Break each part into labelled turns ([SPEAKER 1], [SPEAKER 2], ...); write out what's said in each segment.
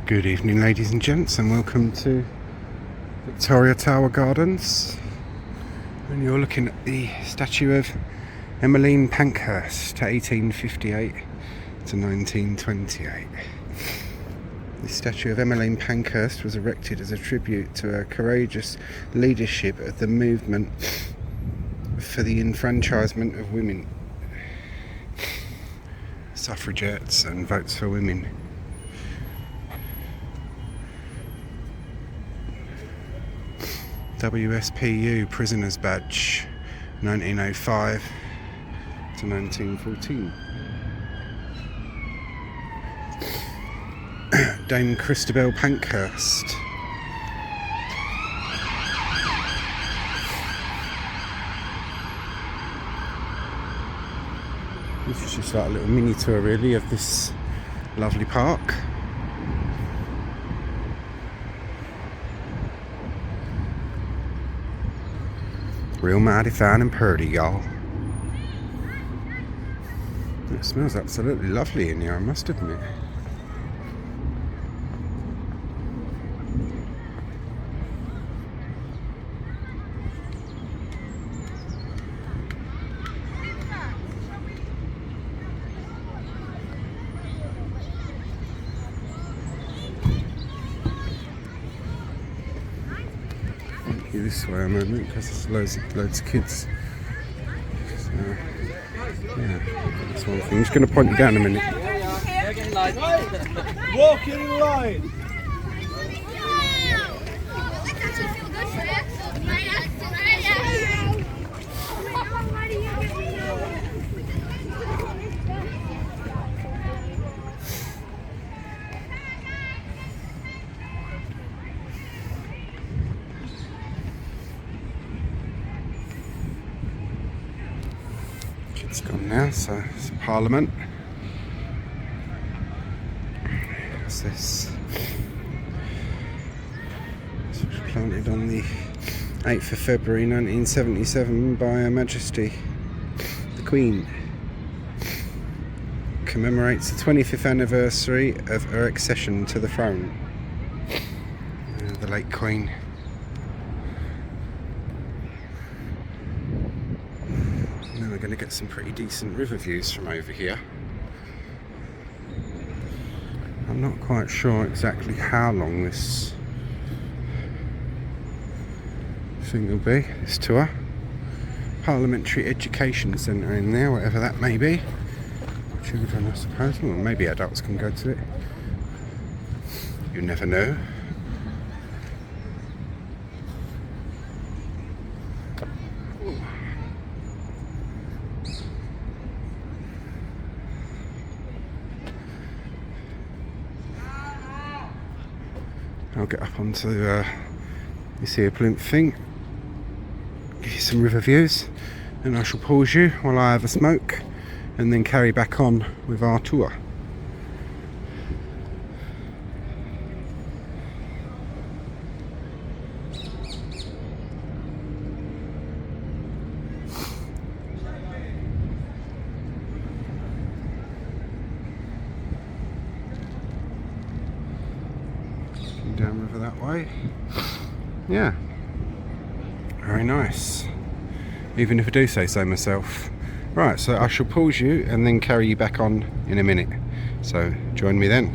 [SPEAKER 1] Good evening, ladies and gents, and welcome to Victoria Tower Gardens. And you're looking at the statue of Emmeline Pankhurst, 1858 to 1928. The statue of Emmeline Pankhurst was erected as a tribute to her courageous leadership of the movement for the enfranchisement of women, suffragettes and votes for women. WSPU Prisoners Badge, 1905 to 1914. Dame Christabel Pankhurst. This is just like a little mini tour really of this lovely park. Real mighty fine and purty, y'all. It smells absolutely lovely in here, I must admit. This way a moment because there's loads of kids. So, yeah, that's one thing. I'm just going to point you down a minute.
[SPEAKER 2] Walk in line.
[SPEAKER 1] It's gone now, so it's Parliament. What's this? This was planted on the 8th of February 1977 by Her Majesty the Queen. Commemorates the 25th anniversary of her accession to the throne. The late Queen. We're going to get some pretty decent river views from over here. I'm not quite sure exactly how long this thing will be, this tour. Parliamentary Education Centre in there, whatever that may be. Children, I suppose, or maybe adults can go to it. You never know. I'll get up onto this here plinth thing, give you some river views, and I shall pause you while I have a smoke and then carry back on with our tour. Downriver that way. Yeah, very nice, even if I do say so myself. Right, so I shall pause you and then carry you back on in a minute, so join me then.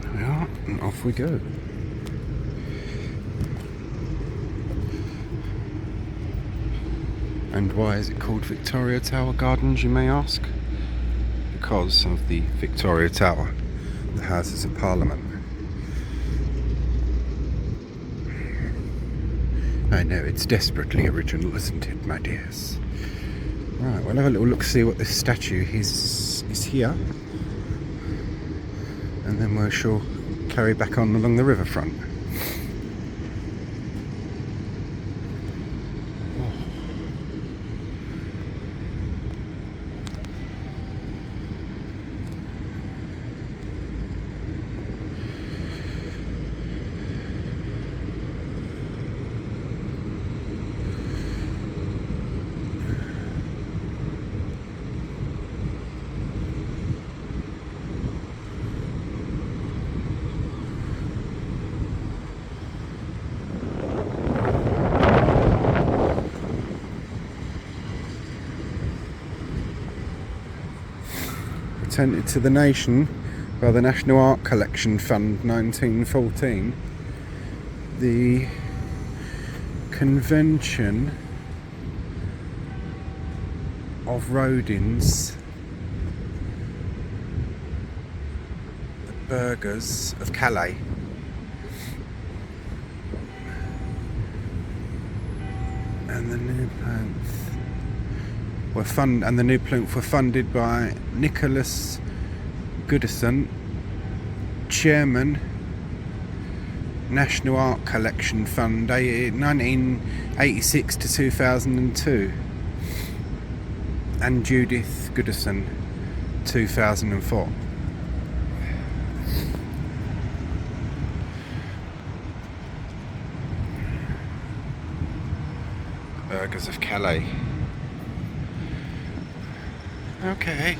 [SPEAKER 1] There we are, and off we go. And why is it called Victoria Tower Gardens, you may ask? Because of the Victoria Tower, the Houses of Parliament. I know, it's desperately original, isn't it, my dears? Right, we'll have a little look, see what this statue is here. And then we shall carry back on along the riverfront. presented to the nation by the National Art Collection Fund 1914. The Convention of Rodins, the burghers of Calais. And the new plinth were funded by Nicholas Goodison, Chairman, National Art Collection Fund, 1986 to 2002, and Judith Goodison, 2004. Burghers of Calais. Okay.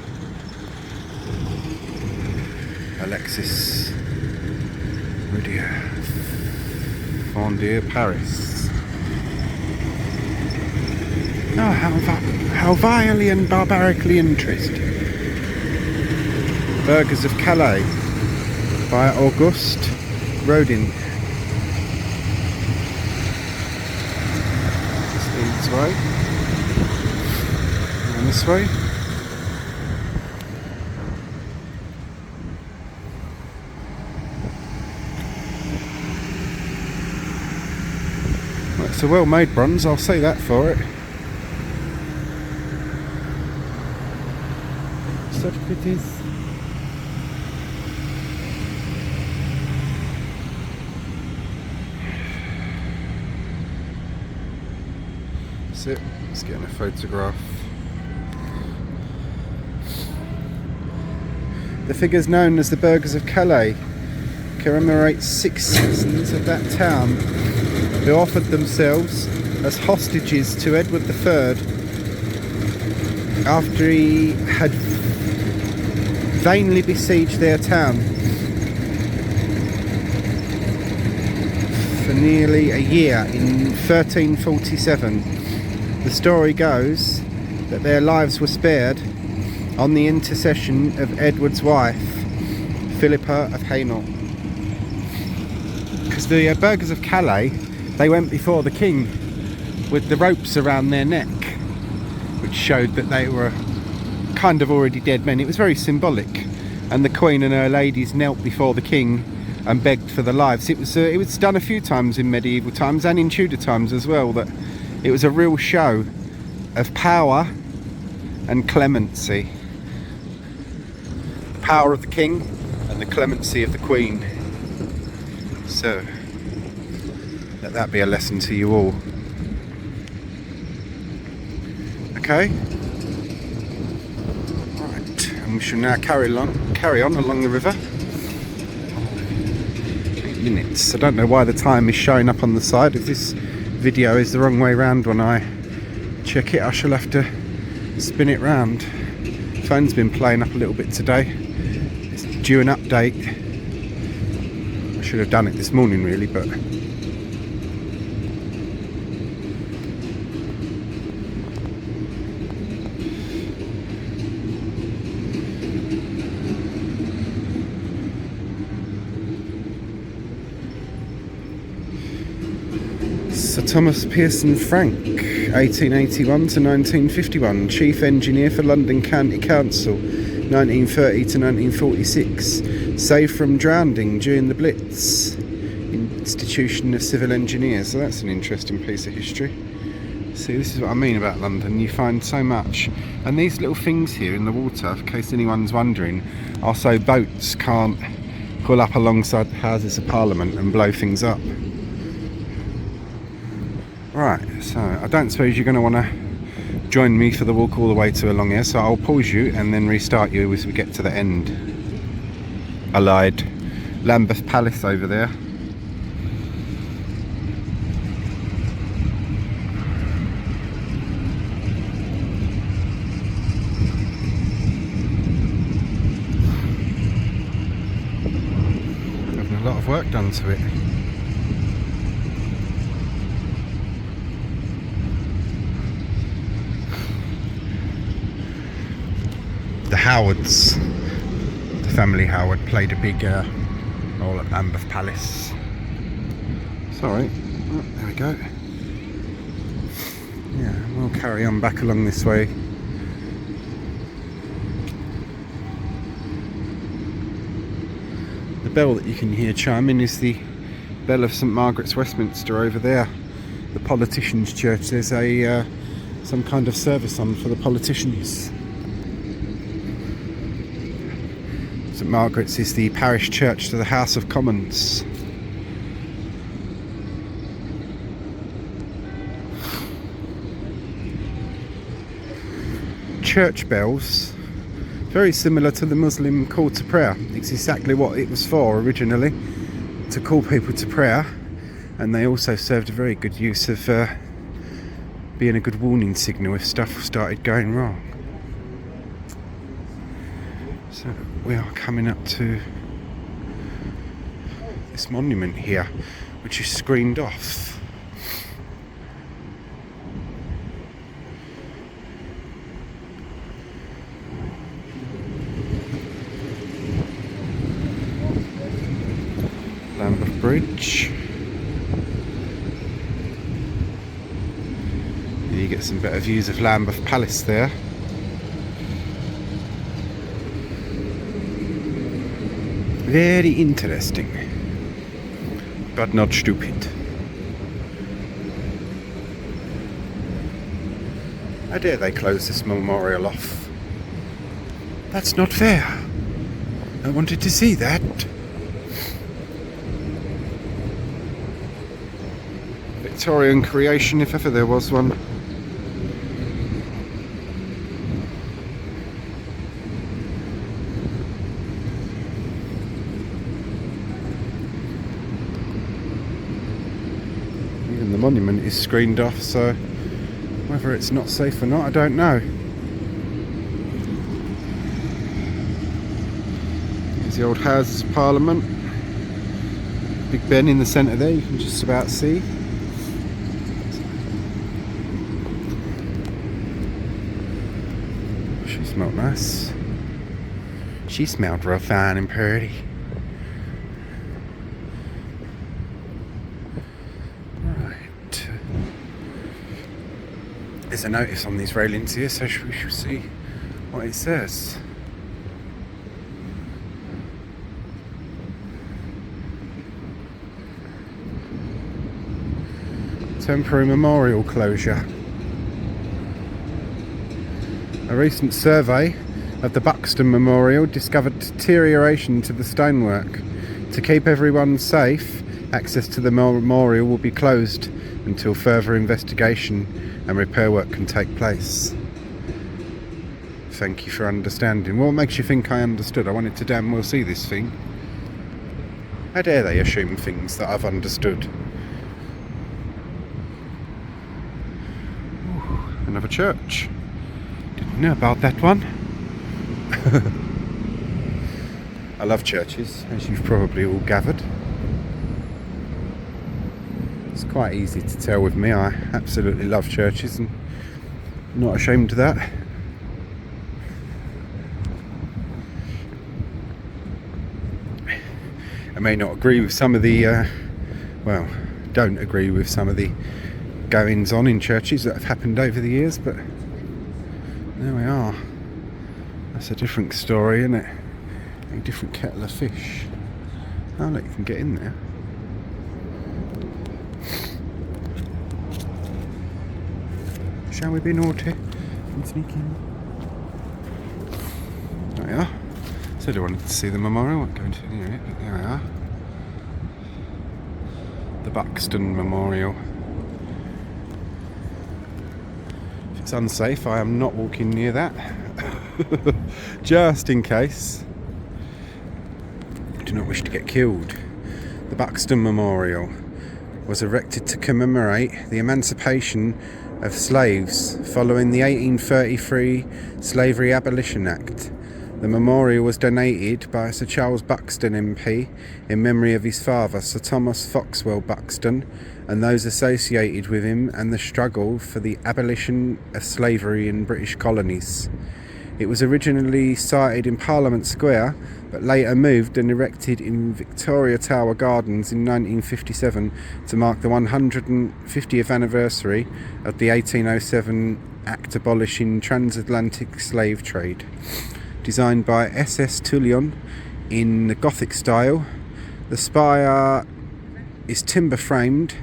[SPEAKER 1] Alexis Rudier, Fondue, Paris. Oh, how vilely and barbarically interesting. Burghers of Calais by Auguste Rodin. This way. And this way. Well, it's a well-made bronze, I'll say that for it. Such pities. That's it. Let's get in a photograph. The figures known as the Burghers of Calais commemorate 6 citizens of that town who offered themselves as hostages to Edward III after he had vainly besieged their town for nearly a year in 1347. The story goes that their lives were spared on the intercession of Edward's wife, Philippa of Hainault. Because the Burghers of Calais, they went before the king with the ropes around their neck, which showed that they were kind of already dead men. It was very symbolic, and the Queen and her ladies knelt before the king and begged for their lives. It was done a few times in medieval times and in Tudor times as well. That it was a real show of power and clemency. The power of the king and the clemency of the Queen. So let that be a lesson to you all. Okay. Right, and we shall now carry on along the river. 8 minutes. I don't know why the time is showing up on the side. If this video is the wrong way round when I check it, I shall have to spin it round. Phone's been playing up a little bit today. It's due an update. I should have done it this morning really, but Sir Thomas Pearson Frank, 1881 to 1951, Chief Engineer for London County Council, 1930 to 1946, saved from drowning during the Blitz, Institution of Civil Engineers. So that's an interesting piece of history. See, this is what I mean about London. You find so much, and these little things here in the water, in case anyone's wondering, are so boats can't pull up alongside the Houses of Parliament and blow things up. Right, so I don't suppose you're going to want to join me for the walk all the way to along here, so I'll pause you and then restart you as we get to the end. I lied. Lambeth Palace over there. Having a lot of work done to it. The Howards, family Howard played a big role at Lambeth Palace. Sorry, oh, there we go. Yeah, we'll carry on back along this way. The bell that you can hear chiming is the bell of St Margaret's, Westminster, over there. The politicians' church. There's a some kind of service on for the politicians. St Margaret's is the parish church to the House of Commons. Church bells, very similar to the Muslim call to prayer. It's exactly what it was for originally, to call people to prayer, and they also served a very good use of being a good warning signal if stuff started going wrong. So we are coming up to this monument here, which is screened off. Lambeth Bridge. You get some better views of Lambeth Palace there. Very interesting, but not stupid. How dare they close this memorial off? That's not fair. I wanted to see that. Victorian creation, if ever there was one. Even the monument is screened off, so whether it's not safe or not, I don't know. There's the old Houses of Parliament. Big Ben in the centre there, you can just about see. She smelled nice. She smelled real fine and pretty. Right. There's a notice on these railings here, so we shall see what it says. Temporary memorial closure. A recent survey of the Buxton Memorial discovered deterioration to the stonework. To keep everyone safe, access to the memorial will be closed until further investigation and repair work can take place. Thank you for understanding. What makes you think I understood? I wanted to damn well see this thing. How dare they assume things that I've understood? Ooh, another church. Didn't know about that one. I love churches, as you've probably all gathered. It's quite easy to tell with me. I absolutely love churches and I'm not ashamed of that. I may not agree with some of the, don't agree with some of the goings on in churches that have happened over the years, but there we are. That's a different story, isn't it? A different kettle of fish. Oh look, you can get in there. Shall we be naughty and sneak in? There we are. Said I wanted to see the memorial, I'm not going to near it, but there we are. The Buxton Memorial. If it's unsafe, I am not walking near that. Just in case. I do not wish to get killed. The Buxton Memorial was erected to commemorate the emancipation of slaves following the 1833 Slavery Abolition Act. The memorial was donated by Sir Charles Buxton MP in memory of his father, Sir Thomas Foxwell Buxton, and those associated with him and the struggle for the abolition of slavery in British colonies. It was originally sited in Parliament Square, but later moved and erected in Victoria Tower Gardens in 1957 to mark the 150th anniversary of the 1807 Act abolishing transatlantic slave trade. Designed by S.S. Tullion in the Gothic style, the spire is timber framed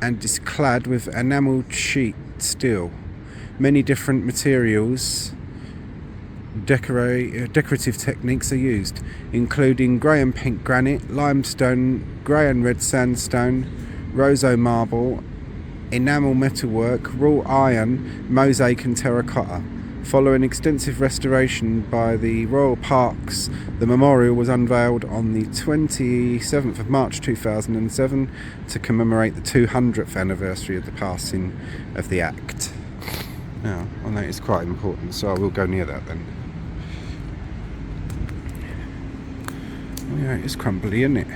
[SPEAKER 1] and is clad with enamelled sheet steel. Many different materials, decorative techniques are used, including grey and pink granite, limestone, grey and red sandstone, roseau marble, enamel metalwork, wrought iron, mosaic and terracotta. Following extensive restoration by the Royal Parks, the memorial was unveiled on the 27th of March 2007 to commemorate the 200th anniversary of the passing of the Act. Now, I know it's quite important, so I will go near that then. Oh yeah, it's crumbly, isn't it?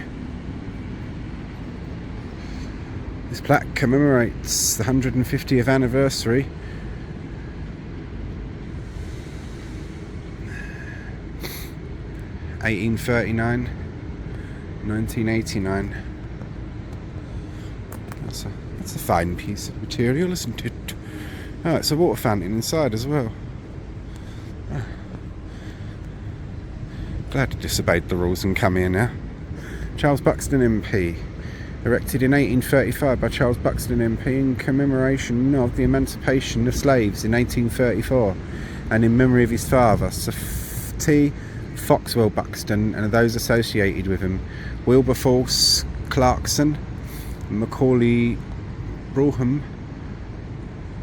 [SPEAKER 1] This plaque commemorates the 150th anniversary . 1839, 1989. That's a fine piece of material, isn't it? Oh, it's a water fountain inside as well. Oh. Glad I disobeyed the rules and come here now. Charles Buxton MP. Erected in 1835 by Charles Buxton MP in commemoration of the emancipation of slaves in 1834 and in memory of his father, Sir T. Foxwell Buxton, and those associated with him, Wilberforce Clarkson, Macaulay Brougham,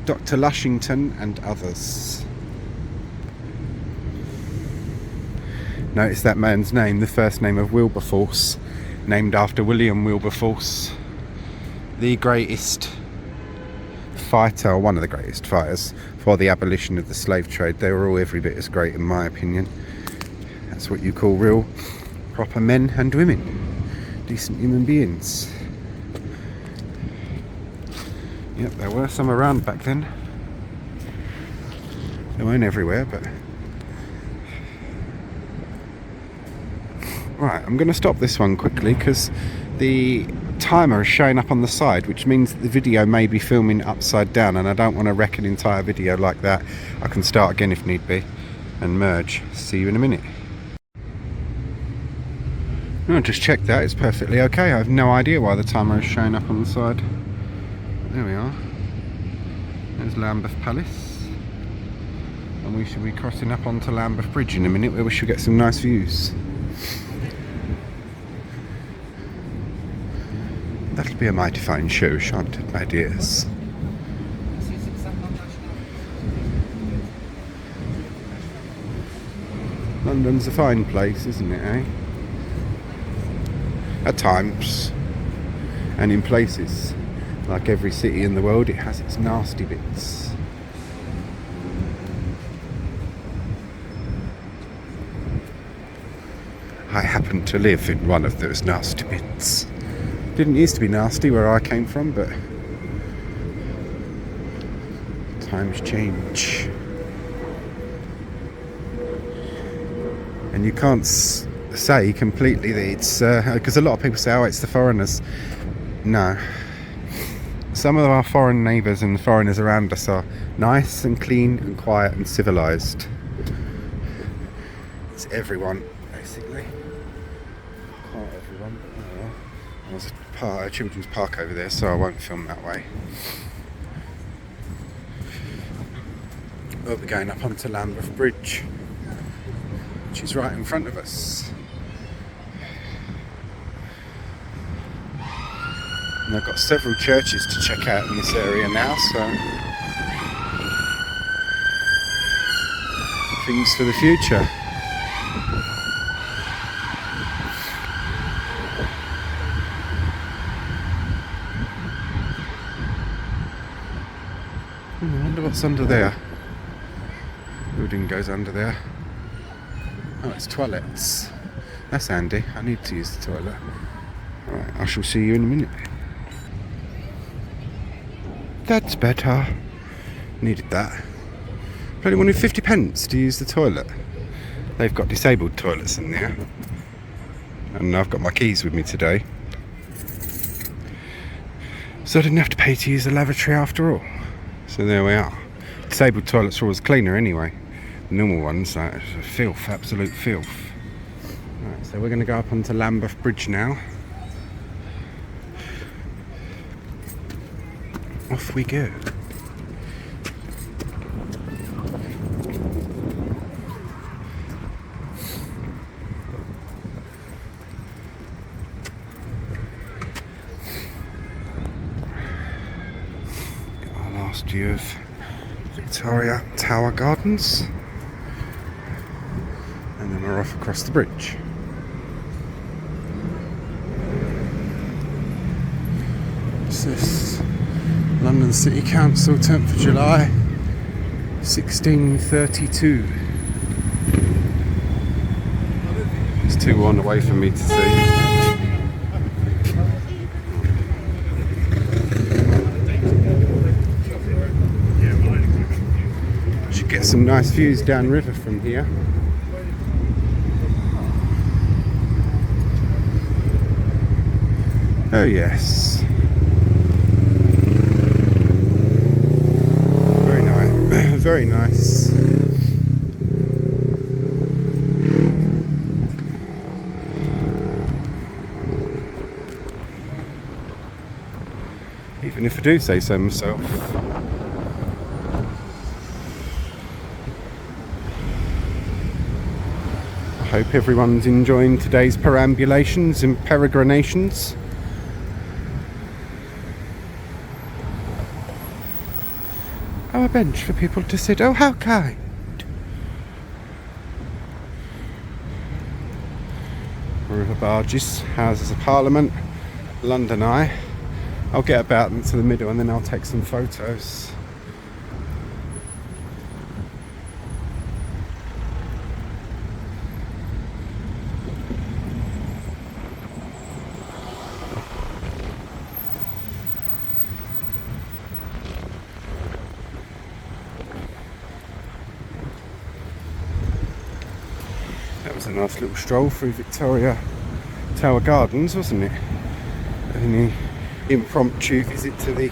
[SPEAKER 1] Dr. Lushington and others. Notice that man's name, the first name of Wilberforce, named after William Wilberforce, the greatest fighter, or one of the greatest fighters for the abolition of the slave trade. They were all every bit as great in my opinion. That's what you call real proper men and women, decent human beings. Yep, there were some around back then. They weren't everywhere, but... Right, I'm going to stop this one quickly because the timer is showing up on the side, which means that the video may be filming upside down, and I don't want to wreck an entire video like that. I can start again if need be and merge. See you in a minute. I just checked that, it's perfectly okay. I have no idea why the timer is showing up on the side. There we are. There's Lambeth Palace. And we should be crossing up onto Lambeth Bridge in a minute, where we should get some nice views. That'll be a mighty fine show, shan't it, my dears? London's a fine place, isn't it, eh? At times, and in places, like every city in the world, it has its nasty bits. I happen to live in one of those nasty bits. Didn't used to be nasty where I came from, but times change. And you can't say completely that it's because a lot of people say, oh, it's the foreigners. No, some of our foreign neighbours and the foreigners around us are nice and clean and quiet and civilised. It's everyone, basically. Quite everyone. Oh, well. There's a children's park over there, so I won't film that way. We'll be going up onto Lambeth Bridge, which is right in front of us. And I've got several churches to check out in this area now, so things for the future. I wonder what's under there. Building goes under there. Oh, it's toilets. That's handy. I need to use the toilet. Alright, I shall see you in a minute. That's better. Needed that. But only wanted 50 pence to use the toilet. they've got disabled toilets in there, and I've got my keys with me today, so I didn't have to pay to use the lavatory after all. So there we are. Disabled toilets are always cleaner anyway. The normal ones, like, filth, absolute filth. Right, so we're going to go up onto Lambeth Bridge now. Off we go. Get our last view of Victoria Tower Gardens, and then we're off across the bridge. What's this? London City Council, 10th of July 1632. It's too on away from me to see. Should get some nice views downriver from here. Oh yes. Very nice. Very nice. Even if I do say so myself. I hope everyone's enjoying today's perambulations and peregrinations. Oh, a bench for people to sit. Oh, how kind. River barges, Houses of Parliament, London Eye. I'll get about into the middle and then I'll take some photos. That was a nice little stroll through Victoria Tower Gardens, wasn't it? An impromptu visit to the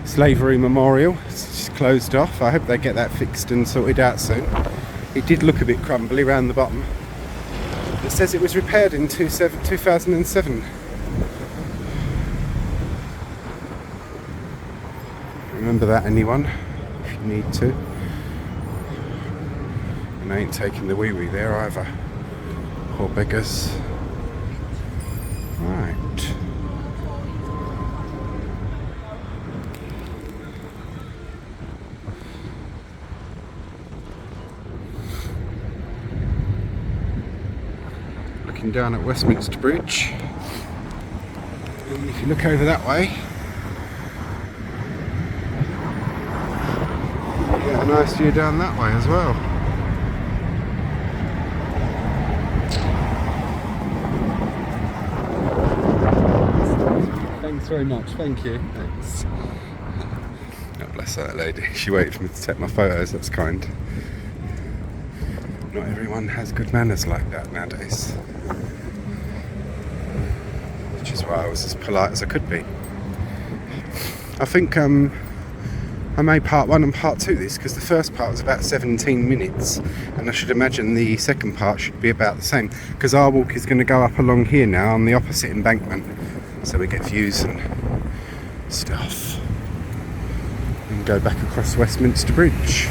[SPEAKER 1] slavery memorial. It's just closed off. I hope they get that fixed and sorted out soon. It did look a bit crumbly around the bottom. It says it was repaired in 2007. Remember that, anyone, if you need to. And I ain't taking the wee-wee there either. Poor beggars. Right. Looking down at Westminster Bridge. And if you look over that way, you get a nice view down that way as well. Thanks very much, thank you. Thanks. God bless that lady. She waited for me to take my photos, that's kind. Not everyone has good manners like that nowadays. Which is why I was as polite as I could be. I think I made part 1 and part 2 this because the first part was about 17 minutes and I should imagine the second part should be about the same, because our walk is going to go up along here now on the opposite embankment, so we get views and stuff, and go back across Westminster Bridge.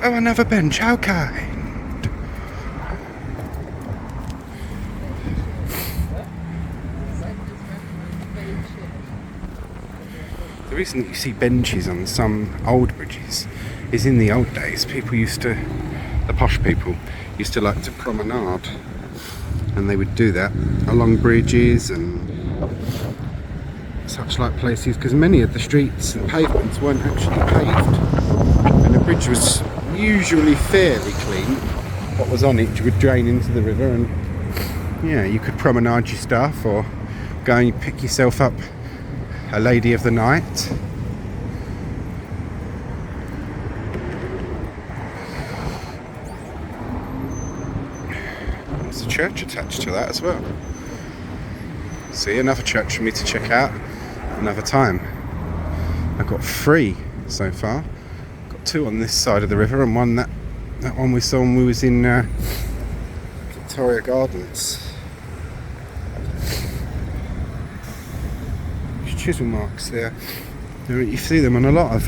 [SPEAKER 1] Oh, another bench, how kind. The reason that you see benches on some old bridges is in the old days, people used to, the posh people, used to like to promenade, and they would do that along bridges and such like places, because many of the streets and pavements weren't actually paved, and the bridge was usually fairly clean. What was on it would drain into the river, and yeah, you could promenade your stuff or go and pick yourself up a lady of the night. church attached to that as well. See, another church for me to check out another time. I've got 3 so far. Got 2 on this side of the river, and one that one we saw when we was in Victoria Gardens. Chisel marks there. You see them on a lot of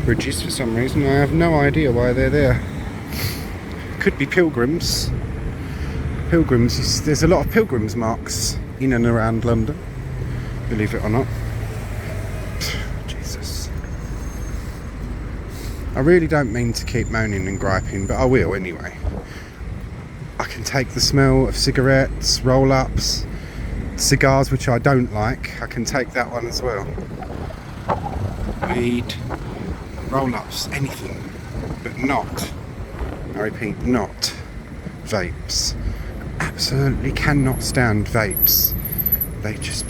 [SPEAKER 1] bridges for some reason. I have no idea why they're there. Could be pilgrims. There's a lot of pilgrims marks in and around London, believe it or not. Jesus. I really don't mean to keep moaning and griping, but I will anyway. I can take the smell of cigarettes, roll-ups, cigars, which I don't like. I can take that one as well. Weed, roll-ups, anything, but not, I repeat, not vapes. Absolutely cannot stand vapes. They just,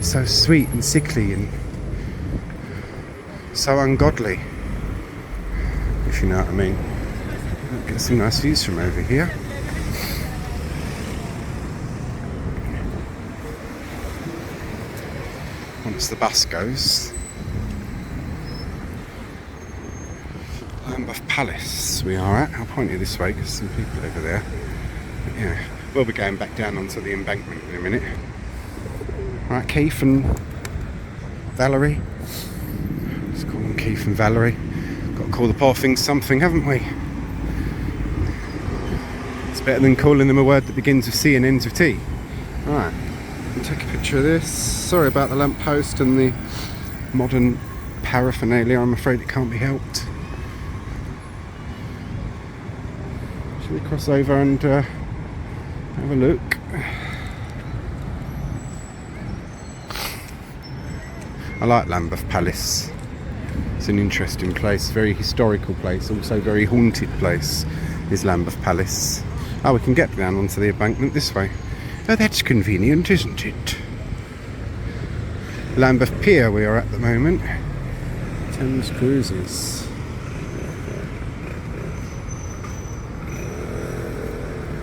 [SPEAKER 1] so sweet and sickly and so ungodly, if you know what I mean. Get some nice views from over here. Once the bus goes. Lambeth Palace we are at. I'll point you this way because there's some people over there. But yeah, we'll be going back down onto the embankment in a minute. Right, Keith and Valerie. Let's call them Keith and Valerie. Got to call the poor things something, haven't we? It's better than calling them a word that begins with C and ends with T. Right, I'll take a picture of this. Sorry about the lamppost and the modern paraphernalia. I'm afraid it can't be helped. Shall we cross over and have a look? I like Lambeth Palace. It's an interesting place, very historical place, also very haunted place is Lambeth Palace. Oh, we can get down onto the embankment this way. Oh, that's convenient, isn't it? Lambeth Pier we are at the moment. Thames Cruises.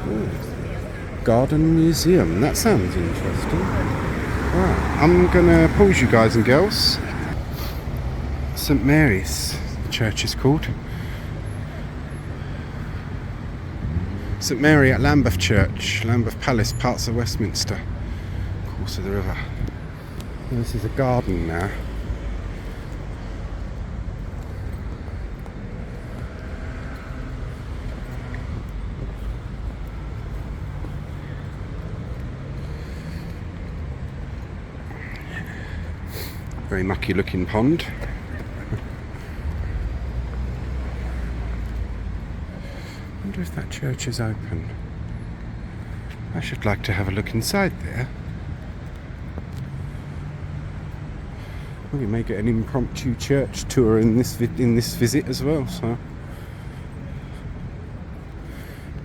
[SPEAKER 1] Ooh. Garden Museum, that sounds interesting. Right, I'm gonna pause you guys and girls. St Mary's, the church is called. St Mary at Lambeth Church, Lambeth Palace, parts of Westminster, course of the river. And this is a garden now. Very mucky looking pond. I wonder if that church is open. I should like to have a look inside there. Well, we may get an impromptu church tour in this visit as well, so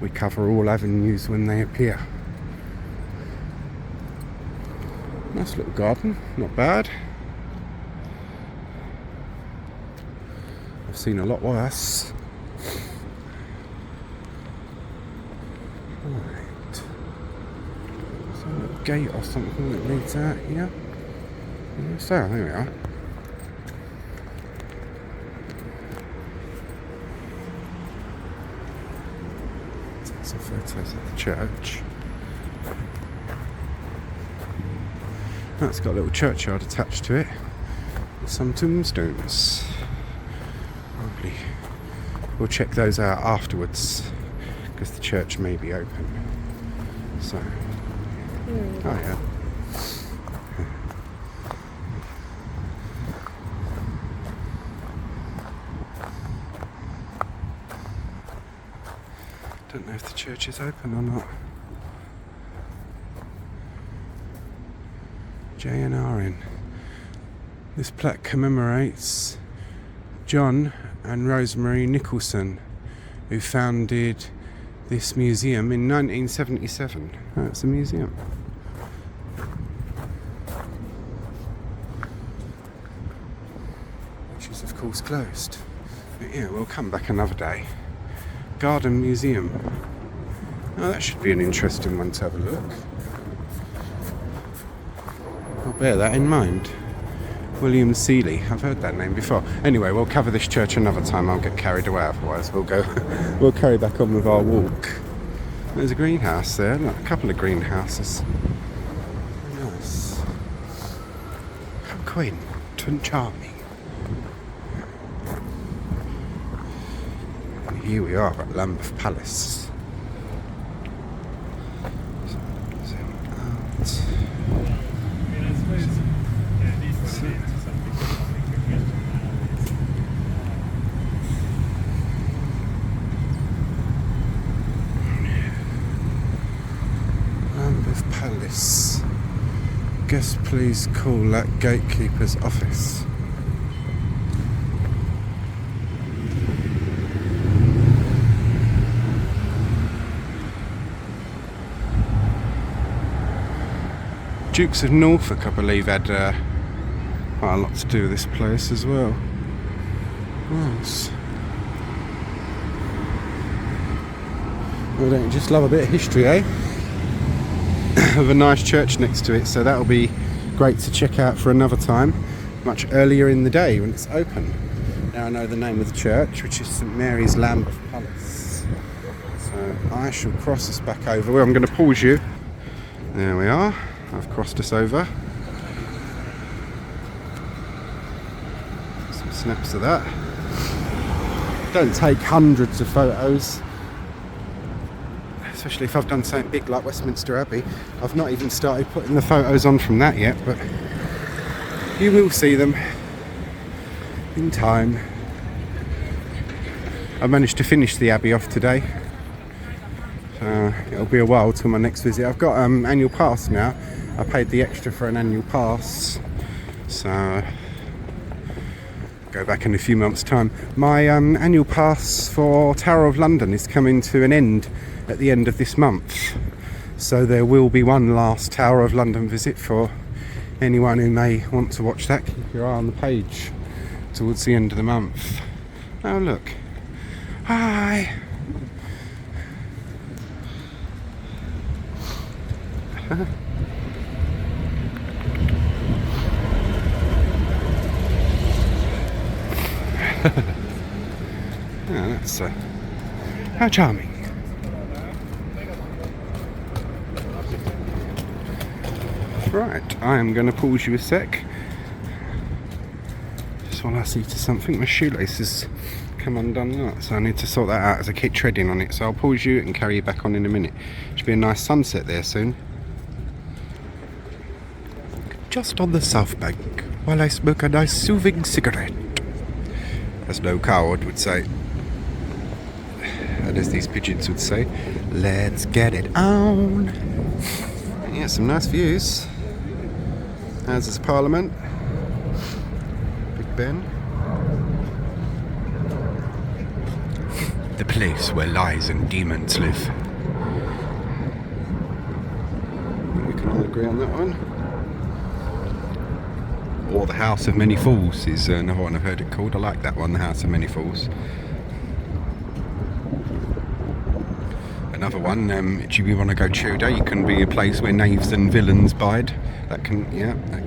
[SPEAKER 1] we cover all avenues when they appear. Nice little garden, not bad. I've seen a lot worse. Right. Is there a gate or something that leads out here? So, there we are. Take some photos of the church. That's got a little churchyard attached to it with some tombstones. Probably we'll check those out afterwards because the church may be open. So, oh yeah. Don't know if the church is open or not. J&R. This plaque commemorates John and Rosemary Nicholson, who founded this museum in 1977. Oh, it's a museum. Which is of course closed. But yeah, we'll come back another day. Garden Museum. Oh, that should be an interesting one to have a look. I'll bear that in mind. William Seeley, I've heard that name before. Anyway, we'll cover this church another time. I'll get carried away otherwise. We'll carry back on with our walk. There's a greenhouse there, look, a couple of greenhouses. Nice. How quaint and charming. And here we are at Lambeth Palace. Lambeth Palace. Guest please call at gatekeeper's office. Dukes of Norfolk, I believe, had quite a lot to do with this place as well. Nice. Well, don't you just love a bit of history, eh? With a nice church next to it, so that'll be great to check out for another time, much earlier in the day when it's open. Now I know the name of the church, which is St Mary's Lambeth Palace. So I shall cross this back over. Well, I'm going to pause you. There we are. I've crossed us over. Some snaps of that. Don't take hundreds of photos, especially if I've done something big like Westminster Abbey. I've not even started putting the photos on from that yet, but you will see them in time. I managed to finish the Abbey off today. It'll be a while till my next visit. I've got annual pass now. I paid the extra for an annual pass, so go back in a few months' time. My annual pass for Tower of London is coming to an end at the end of this month, so there will be one last Tower of London visit for anyone who may want to watch that. Keep your eye on the page towards the end of the month. Oh look, hi. Yeah, that's how charming. Right, I am going to pause you a sec. Just while I see to something, my shoelaces come undone, so I need to sort that out as I keep treading on it. So I'll pause you and carry you back on in a minute. Should be a nice sunset there soon. Just on the south bank, while I smoke a nice soothing cigarette, as no coward would say, and as these pigeons would say, let's get it on. Yeah, some nice views. As is Parliament, Big Ben, the place where lies and demons live. We can all agree on that one. Or the House of Many Fools is another one I've heard it called. I like that one, the House of Many Fools. Another one, do you want to go Tudor? You can be a place where knaves and villains bide. That can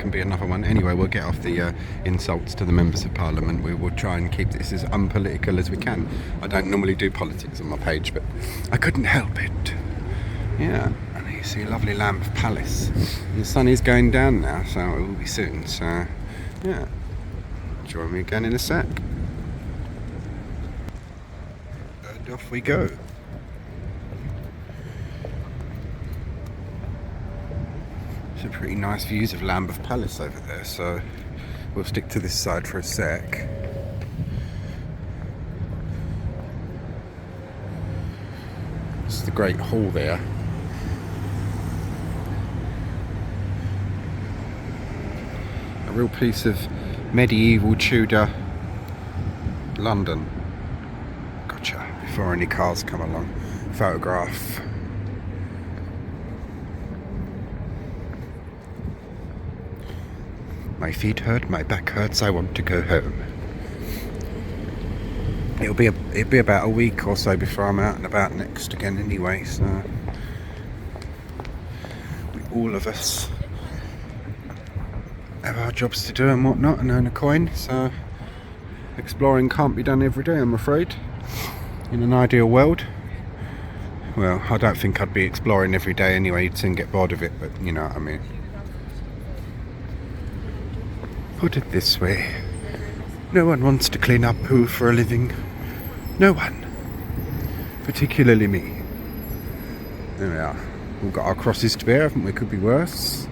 [SPEAKER 1] be another one. Anyway, we'll get off the insults to the members of Parliament. We will try and keep this as unpolitical as we can. I don't normally do politics on my page, but I couldn't help it. Yeah, and you see a lovely Lambeth Palace. And the sun is going down now, so it will be soon. So, yeah, join me again in a sec. And off we go. Some pretty nice views of Lambeth Palace over there, so we'll stick to this side for a sec. This is the Great Hall there. A real piece of medieval Tudor London. Gotcha. Before any cars come along. Photograph. My feet hurt, my back hurts, I want to go home. it'll be about a week or so before I'm out and about next again anyway, so all of us have our jobs to do and whatnot and earn a coin, so exploring can't be done every day, I'm afraid. In an ideal world, well, I don't think I'd be exploring every day anyway, you'd soon get bored of it, but you know what I mean. Put it this way, no one wants to clean up poo for a living. No one. Particularly me. There we are. We've got our crosses to bear, haven't we? Could be worse.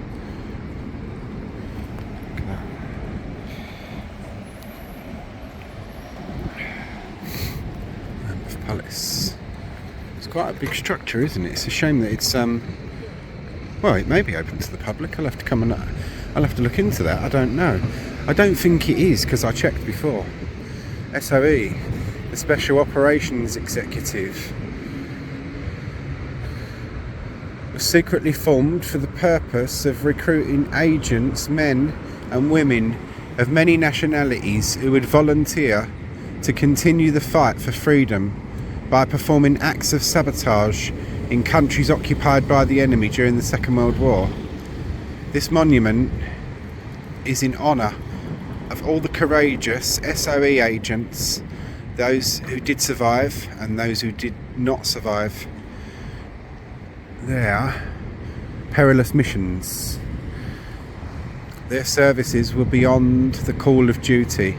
[SPEAKER 1] Lambeth Palace. It's quite a big structure, isn't it? It's a shame that it's well, it may be open to the public. I'll have to come and I'll have to look into that. I don't know. I don't think it is, because I checked before. SOE, the Special Operations Executive, was secretly formed for the purpose of recruiting agents, men and women of many nationalities who would volunteer to continue the fight for freedom by performing acts of sabotage in countries occupied by the enemy during the Second World War. This monument is in honour of all the courageous SOE agents, those who did survive and those who did not survive their perilous missions. Their services were beyond the call of duty.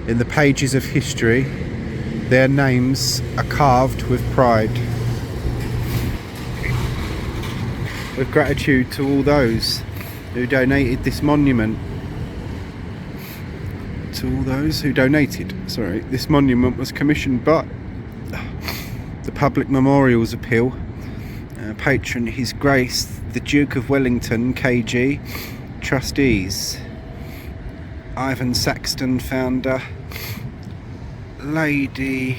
[SPEAKER 1] In the pages of history, their names are carved with pride. With gratitude to all those who donated this monument. This monument was commissioned by the Public Memorials Appeal, patron His Grace the Duke of Wellington, KG, trustees Ivan Saxton, founder, Lady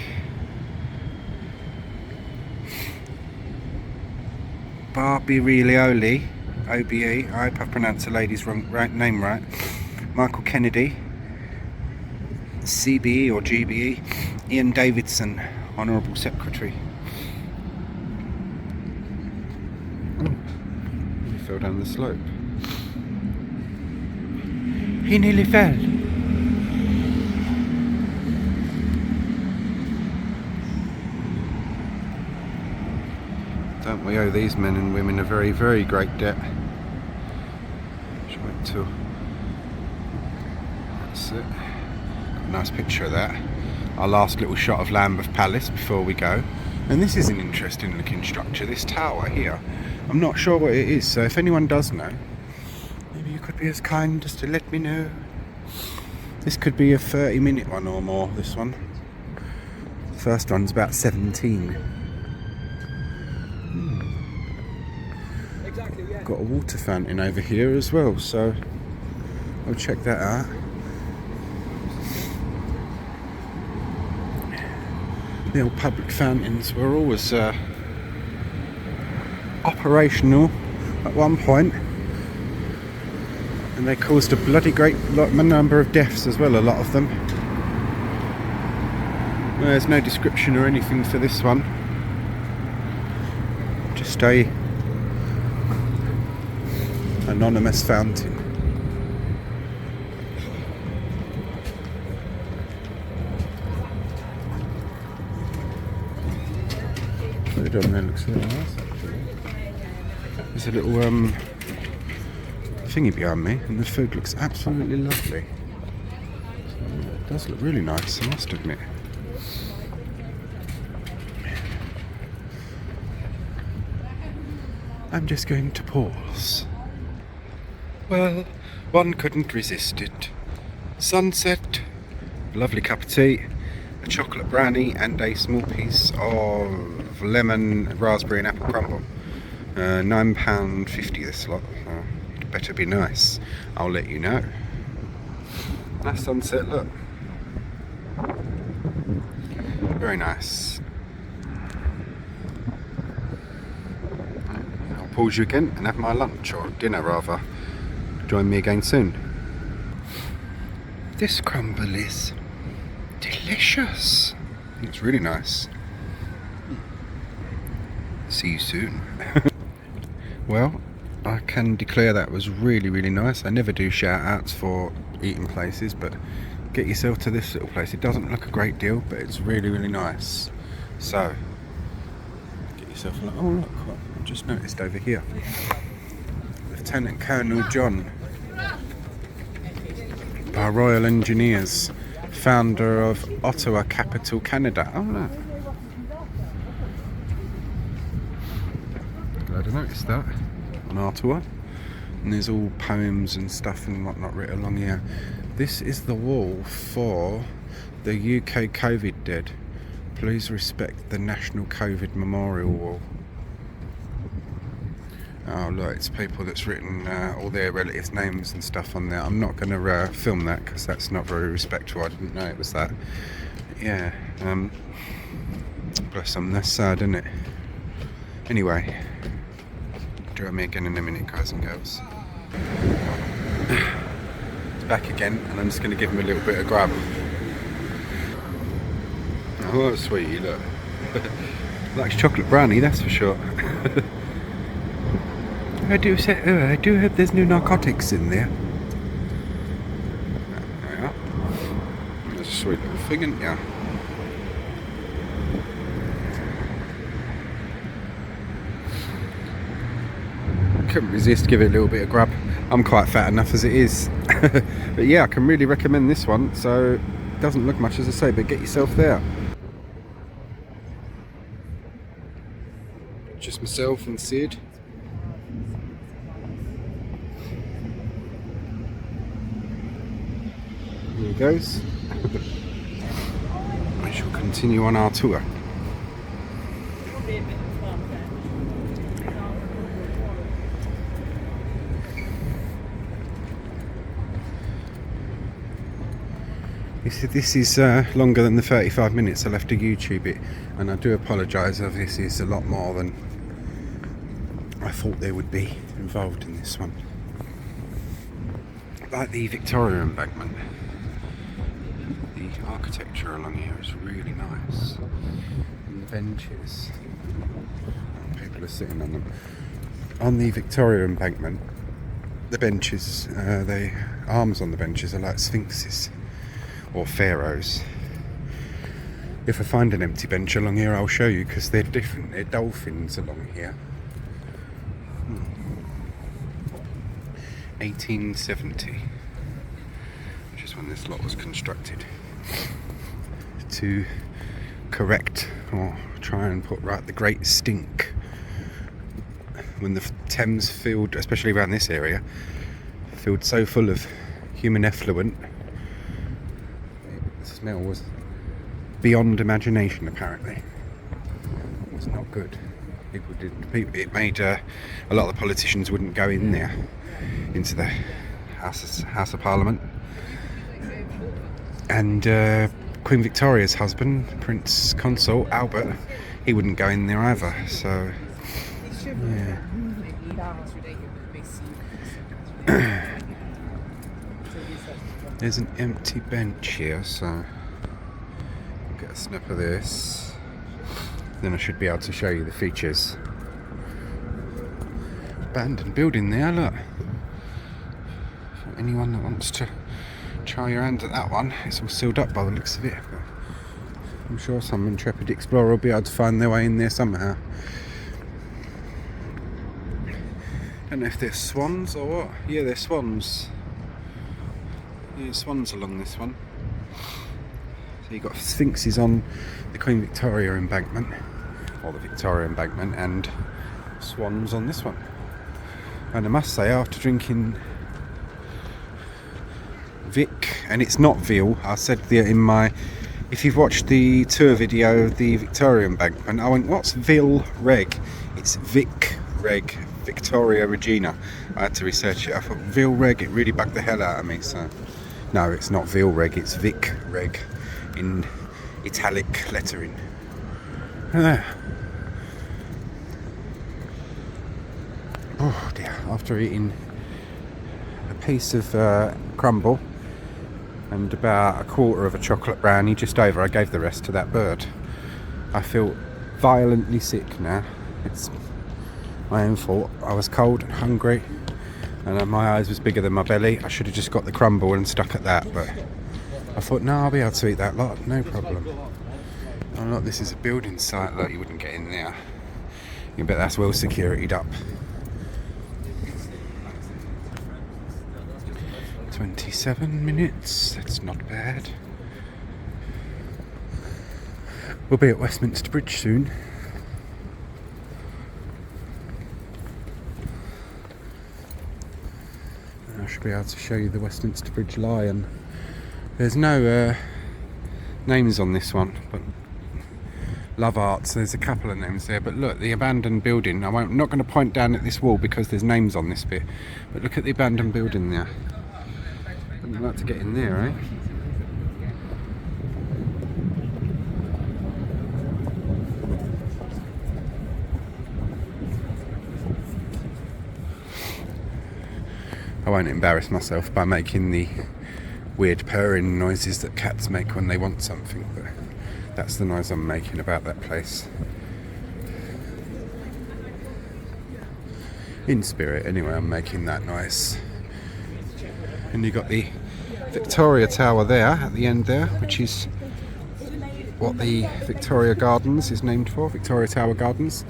[SPEAKER 1] Barbirilioli, OBE, I hope I pronounced the lady's name right, Michael Kennedy, CBE or GBE, Ian Davidson, Honourable Secretary. He fell down the slope. He nearly fell. Don't we owe these men and women a very, very great debt? Should wait till... That's it. Got a nice picture of that. Our last little shot of Lambeth Palace before we go. And this is an interesting looking structure, this tower here. I'm not sure what it is, so if anyone does know, maybe you could be as kind as to let me know. This could be a 30-minute one or more, this one. The first one's about 17. Got a water fountain over here as well, so I'll check that out. The old public fountains were always operational at one point, and they caused a bloody great number of deaths as well, a lot of them. There's no description or anything for this one, just a anonymous fountain. Put it on there, looks really nice actually. There's a little thingy behind me, and the food looks absolutely lovely. It does look really nice, I must admit. I'm just going to pause. Well, one couldn't resist it. Sunset, a lovely cup of tea, a chocolate brownie and a small piece of lemon, raspberry and apple crumble. £9.50 this lot. It better be nice. I'll let you know. Nice sunset, look. Very nice. I'll pause you again and have my lunch, or dinner rather. Join me again soon. This crumble is Delicious. It's really nice. See you soon. Well, I can declare that was really, really nice. I never do shout outs for eating places, but get yourself to this little place. It doesn't look a great deal, but it's really, really nice. So, get yourself a look. Oh, look, I just noticed over here. Lieutenant Colonel John, our Royal Engineers, founder of Ottawa, capital Canada. Oh, look. Glad I noticed that on Ottawa. And there's all poems and stuff and whatnot written along here. This is the wall for the UK COVID dead. Please respect the National COVID Memorial Wall. Oh look, it's people that's written all their relatives' names and stuff on there. I'm not going to film that because that's not very respectful. I didn't know it was that. Yeah, bless them, that's sad, isn't it? Anyway, join me again in a minute, guys and girls. It's back again, and I'm just going to give him a little bit of grub. Oh, sweetie, look. Likes chocolate brownie, that's for sure. I do hope there's no narcotics in there. There we are. There's a sweet little thing, isn't there? Couldn't resist, give it a little bit of grub. I'm quite fat enough as it is. But yeah, I can really recommend this one. So it doesn't look much, as I say, but get yourself there. Just myself and Sid. Here he goes. We shall continue on our tour. This is longer than the 35 minutes. I'll have to YouTube it, and I do apologise if this is a lot more than I thought there would be involved in this one. Like the Victoria embankment, the architecture along here is really nice, and the benches, people are sitting on them. On the Victoria embankment, the benches, the arms on the benches are like sphinxes or pharaohs. If I find an empty bench along here, I'll show you, because they're different. They're dolphins along here. 1870, which is when this lot was constructed, to correct or try and put right the great stink when the Thames filled, especially around this area, filled so full of human effluent. The smell was beyond imagination, apparently. It was not good. It made a lot of the politicians wouldn't go in there, into the House of Parliament. And Queen Victoria's husband, Prince Consort Albert, he wouldn't go in there either. So, yeah. There's an empty bench here, so I'll get a snap of this. Then I should be able to show you the features. Abandoned building there, look. For anyone that wants to try your hand at that one, it's all sealed up by the looks of it. But I'm sure some intrepid explorer will be able to find their way in there somehow. Don't know if they're swans or what. Yeah, they're swans. Yeah, swans along this one. So you've got sphinxes on the Queen Victoria embankment, or the Victoria embankment, and swans on this one. And I must say, after drinking Vic, and it's not veal, I said in my, if you've watched the tour video of the Victoria embankment, I went, what's Vil Reg? It's Vic Reg, Victoria Regina. I had to research it. I thought Vil Reg, it really bugged the hell out of me. So no, it's not Vil Reg, it's Vic Reg in italic lettering. There. Oh dear, after eating a piece of crumble and about a quarter of a chocolate brownie, just over. I gave the rest to that bird. I feel violently sick now. It's my own fault. I was cold and hungry, and my eyes was bigger than my belly. I should have just got the crumble and stuck at that, but I thought, no, I'll be able to eat that lot, no problem. Oh look, this is a building site. Look, you wouldn't get in there. You bet that's well securityed up. 27 minutes, that's not bad. We'll be at Westminster Bridge soon. I should be able to show you the Westminster Bridge Lion. There's no names on this one, but Love Arts, there's a couple of names there. But look, the abandoned building. I'm not going to point down at this wall because there's names on this bit. But look at the abandoned building there. I'd like to get in there, eh? I won't embarrass myself by making the weird purring noises that cats make when they want something, but that's the noise I'm making about that place. In spirit, anyway, I'm making that noise. And you got the Victoria Tower there at the end there, which is what the Victoria Gardens is named for, Victoria Tower Gardens,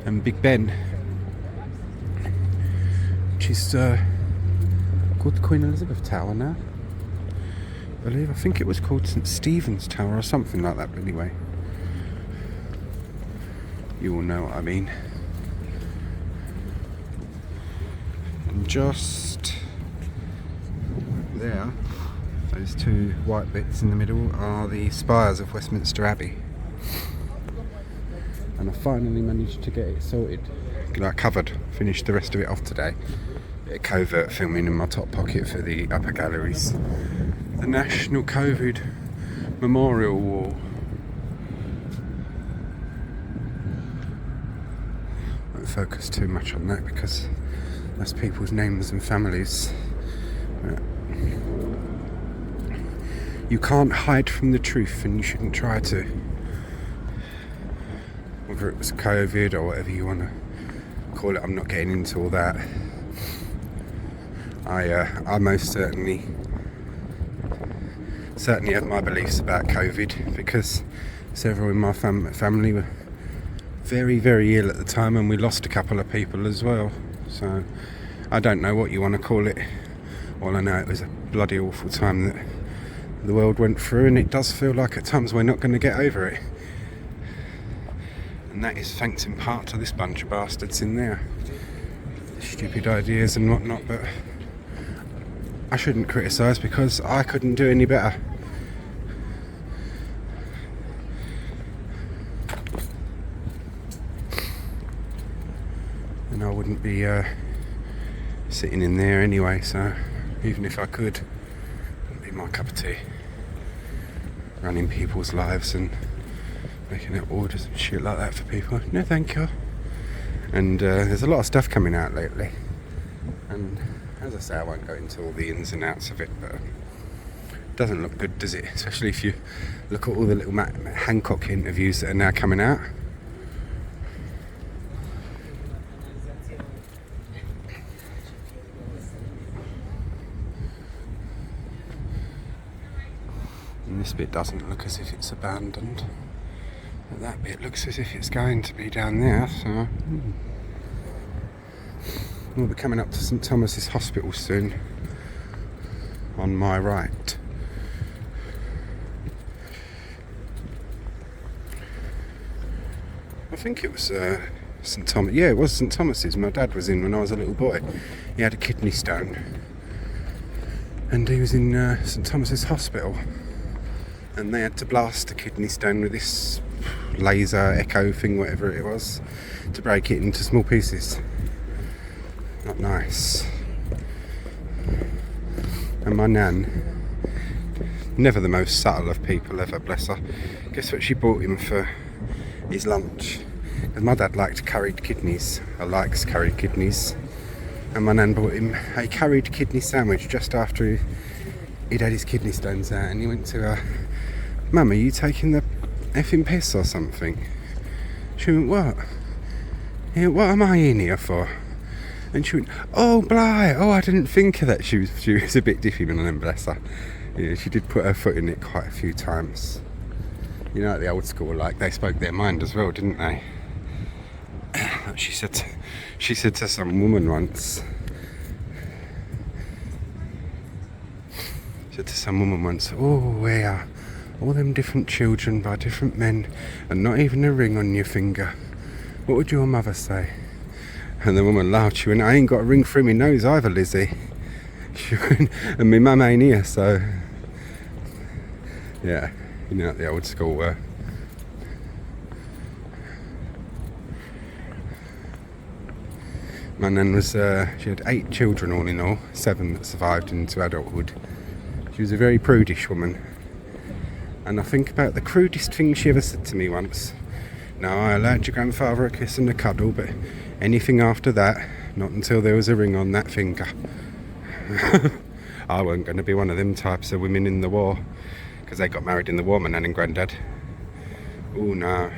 [SPEAKER 1] and Big Ben, which is called the Queen Elizabeth Tower now. I think it was called St Stephen's Tower or something like that, but anyway, you all know what I mean. And just there, those two white bits in the middle are the spires of Westminster Abbey, and I finally managed to get it sorted, like covered, finished the rest of it off today. Bit of covert filming in my top pocket for the upper galleries. The National COVID Memorial Wall. I won't focus too much on that because that's people's names and families. You can't hide from the truth, and you shouldn't try to. Whether it was COVID or whatever you want to call it, I'm not getting into all that. I most certainly have my beliefs about COVID, because several in my family were very, very ill at the time, and we lost a couple of people as well. So I don't know what you want to call it. All I know, it was a bloody awful time that the world went through, and it does feel like at times we're not going to get over it. And that is thanks in part to this bunch of bastards in there. Stupid ideas and whatnot, but I shouldn't criticise because I couldn't do any better. And I wouldn't be sitting in there anyway, so even if I could, it wouldn't be my cup of tea. Running people's lives and making out orders and shit like that for people. No thank you. And there's a lot of stuff coming out lately. And as I say, I won't go into all the ins and outs of it, but it doesn't look good, does it? Especially if you look at all the little Matt Hancock interviews that are now coming out. And this bit doesn't look as if it's abandoned. But that bit looks as if it's going to be down there, so... We'll be coming up to St Thomas's Hospital soon, on my right. I think it was St Thomas. Yeah, it was St Thomas's. My dad was in when I was a little boy. He had a kidney stone, and he was in St Thomas's Hospital, and they had to blast the kidney stone with this laser echo thing, whatever it was, to break it into small pieces. Not nice. And my nan, never the most subtle of people ever, bless her. Guess what she bought him for his lunch? Because my dad liked curried kidneys, or likes curried kidneys, and my nan bought him a curried kidney sandwich just after he'd had his kidney stones out, and he went to her, "Mum, are you taking the effing piss or something?" She went, "What? He went, what am I in here for?" And she went, "Oh, Bly, oh, I didn't think of that." She was a bit diffy, and then bless her. Yeah, she did put her foot in it quite a few times. You know, at the old school, like, they spoke their mind as well, didn't they? She said to some woman once. She said to some woman once, "Oh, we are all them different children by different men, and not even a ring on your finger. What would your mother say?" And the woman laughed. She went, "I ain't got a ring through my nose either, Lizzie." She went, "And my mum ain't here, so..." Yeah, you know, at the old school were. My nan was, she had 8 children all in all, 7 that survived into adulthood. She was a very prudish woman. And I think about the crudest thing she ever said to me once. "No, I allowed your grandfather a kiss and a cuddle, but anything after that, not until there was a ring on that finger." I weren't going to be one of them types of women in the war, because they got married in the war, my nan and granddad. Oh no.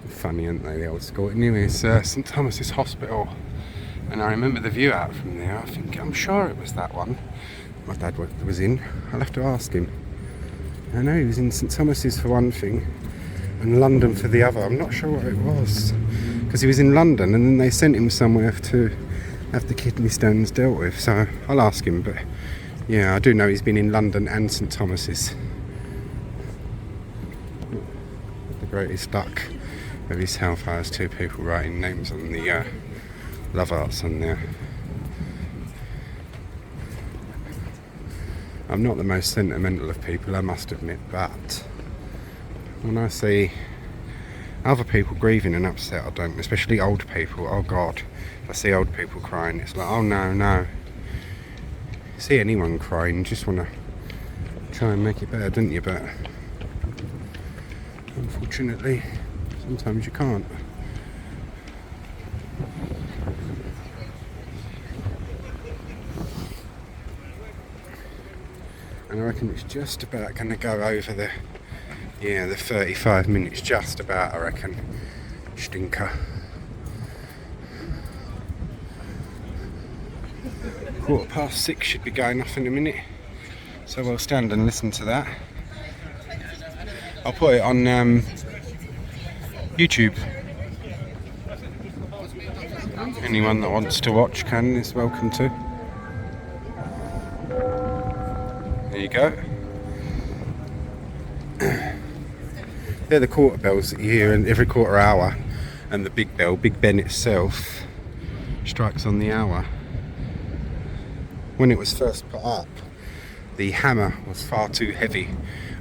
[SPEAKER 1] Funny, aren't they, the old school? Anyway, it's St Thomas's Hospital, and I remember the view out from there. I'm sure it was that one my dad was in. I'll have to ask him. I know he was in St Thomas's for one thing and London for the other. I'm not sure what it was, because he was in London and then they sent him somewhere to have the kidney stones dealt with, so I'll ask him. But yeah, I do know he's been in London and St Thomas's. The greatest luck of his hellfire has 2 people writing names on the love arts on there. I'm not the most sentimental of people, I must admit, but when I see other people grieving and upset, I don't, especially old people. Oh God, if I see old people crying, it's like, oh no. See anyone crying, you just want to try and make it better, don't you? But unfortunately, sometimes you can't. And I reckon it's just about going to go over the 35 minutes, just about, I reckon. Stinker. 6:15 should be going off in a minute, so we'll stand and listen to that. I'll put it on YouTube. Anyone that wants to watch is welcome to. There you go. They're the quarter bells that you hear every quarter hour, and the big bell, Big Ben itself, strikes on the hour. When it was first put up, the hammer was far too heavy,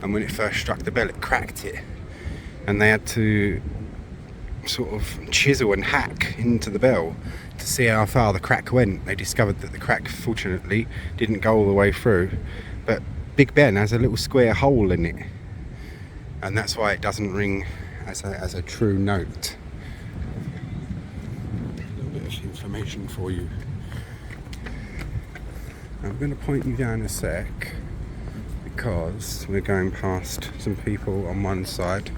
[SPEAKER 1] and when it first struck the bell, it cracked it, and they had to sort of chisel and hack into the bell to see how far the crack went. They discovered that the crack, fortunately, didn't go all the way through, but Big Ben has a little square hole in it, and that's why it doesn't ring as a true note. A little bit of information for you. I'm going to point you down a sec, because we're going past some people on one side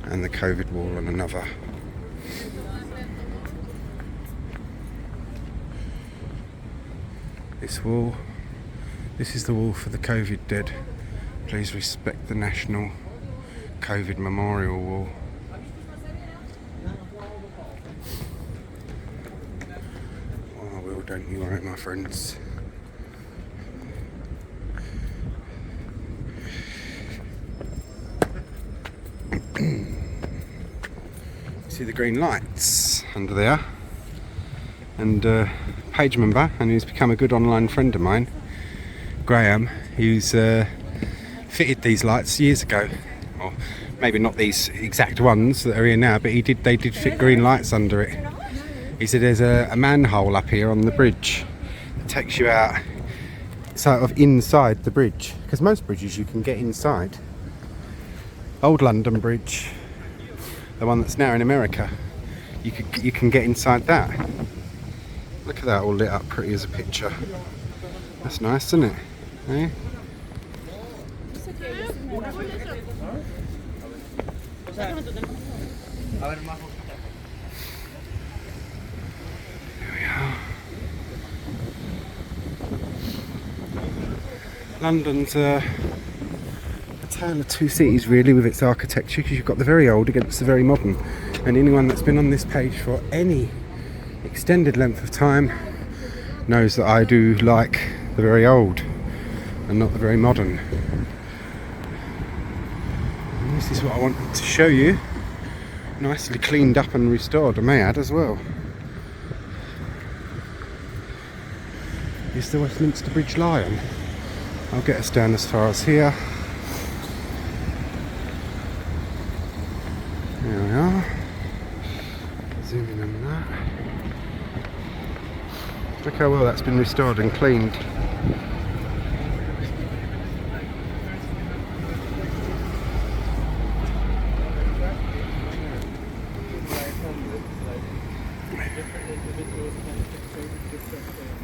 [SPEAKER 1] and the COVID wall on another. This is the wall for the COVID dead. Please respect the National COVID Memorial Wall. Oh, well, don't you worry, my friends. See the green lights under there, and page member, and he's become a good online friend of mine, Graham, who's fitted these lights years ago, or maybe not these exact ones that are here now, but they did fit green lights under it. He said there's a manhole up here on the bridge that takes you out sort of inside the bridge, because most bridges you can get inside. Old London Bridge, the one that's now in America, you can get inside that. Look at that, all lit up pretty as a picture. That's nice, isn't it? Eh? Here we are. London's a tale of two cities really with its architecture, because you've got the very old against the very modern, and anyone that's been on this page for any extended length of time knows that I do like the very old and not the very modern. And this is what I wanted to show you, nicely cleaned up and restored, I may add as well. Is the Westminster Bridge Lion. I'll get us down as far as here. There we are. Zoom in on that. Look how well that's been restored and cleaned.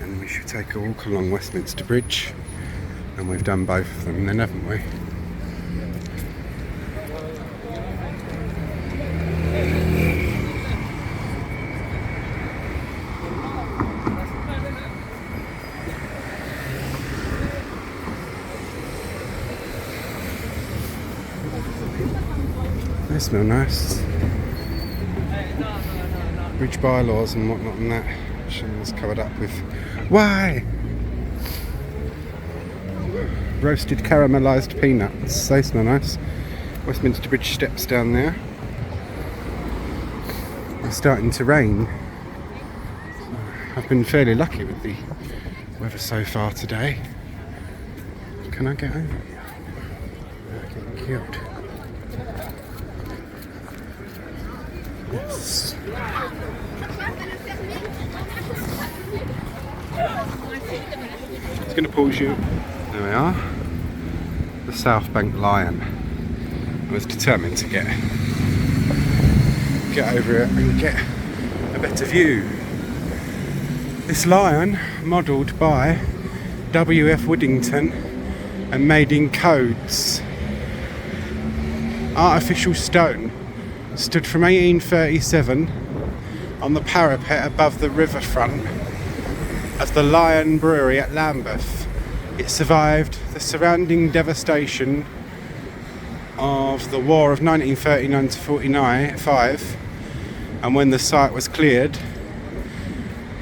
[SPEAKER 1] And we should take a walk along Westminster Bridge. And we've done both of them then, haven't we? They smell nice. Bridge bylaws and whatnot and that. It's covered up with... Why? Roasted caramelised peanuts. They smell nice. Westminster Bridge steps down there. It's starting to rain. I've been fairly lucky with the weather so far today. Can I get over here? I'm getting killed. Yes. It's going to pause you. There we are. The South Bank Lion. I was determined to get over it and get a better view. This lion, modelled by W.F. Woodington and made in Codes. Artificial stone. Stood from 1837 on the parapet above the riverfront of the Lion Brewery at Lambeth. It survived the surrounding devastation of the War of 1939 to 45, and when the site was cleared,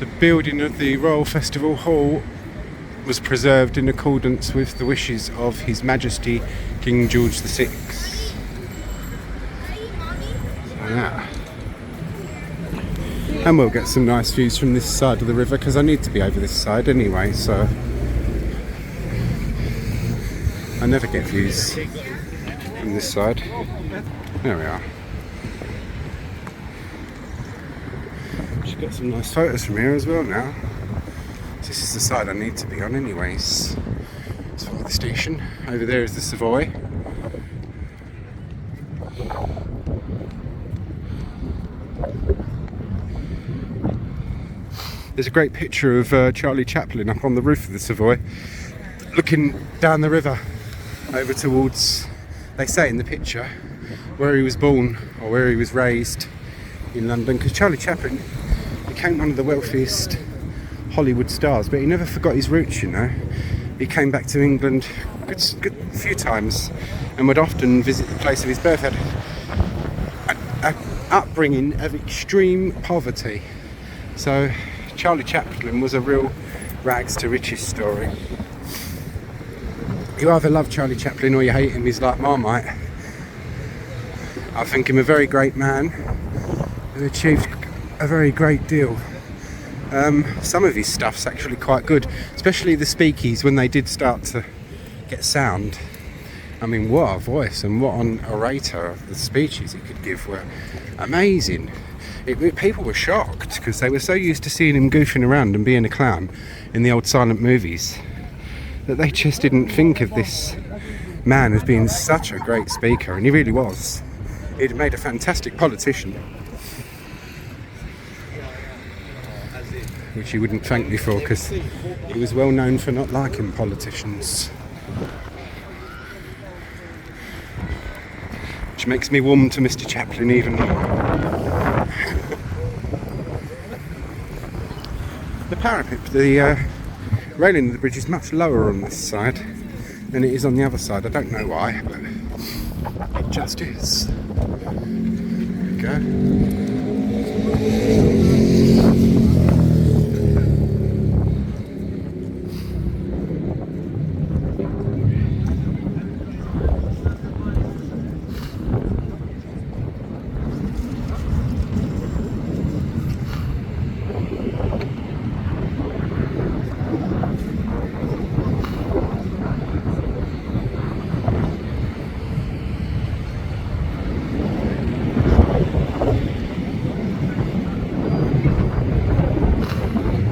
[SPEAKER 1] the building of the Royal Festival Hall was preserved in accordance with the wishes of His Majesty King George VI. So that. And we'll get some nice views from this side of the river, because I need to be over this side anyway, so I never get views from this side. There we are. Should get some nice photos from here as well now. This is the side I need to be on anyways. It's for the station. Over there is the Savoy. There's a great picture of Charlie Chaplin up on the roof of the Savoy, looking down the river over towards, they say in the picture, where he was born or where he was raised in London, because Charlie Chaplin became one of the wealthiest Hollywood stars, but he never forgot his roots, you know. He came back to England a few times and would often visit the place of his birth. Had an upbringing of extreme poverty, so Charlie Chaplin was a real rags to riches story. You either love Charlie Chaplin or you hate him. He's like Marmite. I think him a very great man who achieved a very great deal. Some of his stuff's actually quite good, especially the speakies when they did start to get sound. I mean, what a voice and what an orator. The speeches he could give were amazing. People were shocked because they were so used to seeing him goofing around and being a clown in the old silent movies that they just didn't think of this man as being such a great speaker, and he really was. He'd made a fantastic politician. which he wouldn't thank me for because he was well known for not liking politicians. Which makes me warm to Mr. Chaplin even more. The parapet, the railing of the bridge is much lower on this side than it is on the other side. I don't know why, but it just is. There we go.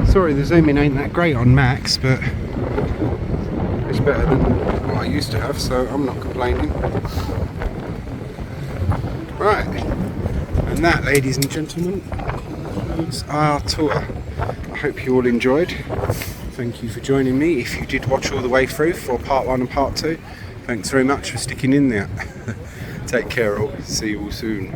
[SPEAKER 1] Sorry, the zooming ain't that great on Max, but it's better than what I used to have, so I'm not complaining. Right, and that, ladies and gentlemen, concludes our tour. I hope you all enjoyed. Thank you for joining me. If you did watch all the way through for part 1 and part 2, thanks very much for sticking in there. Take care all. See you all soon.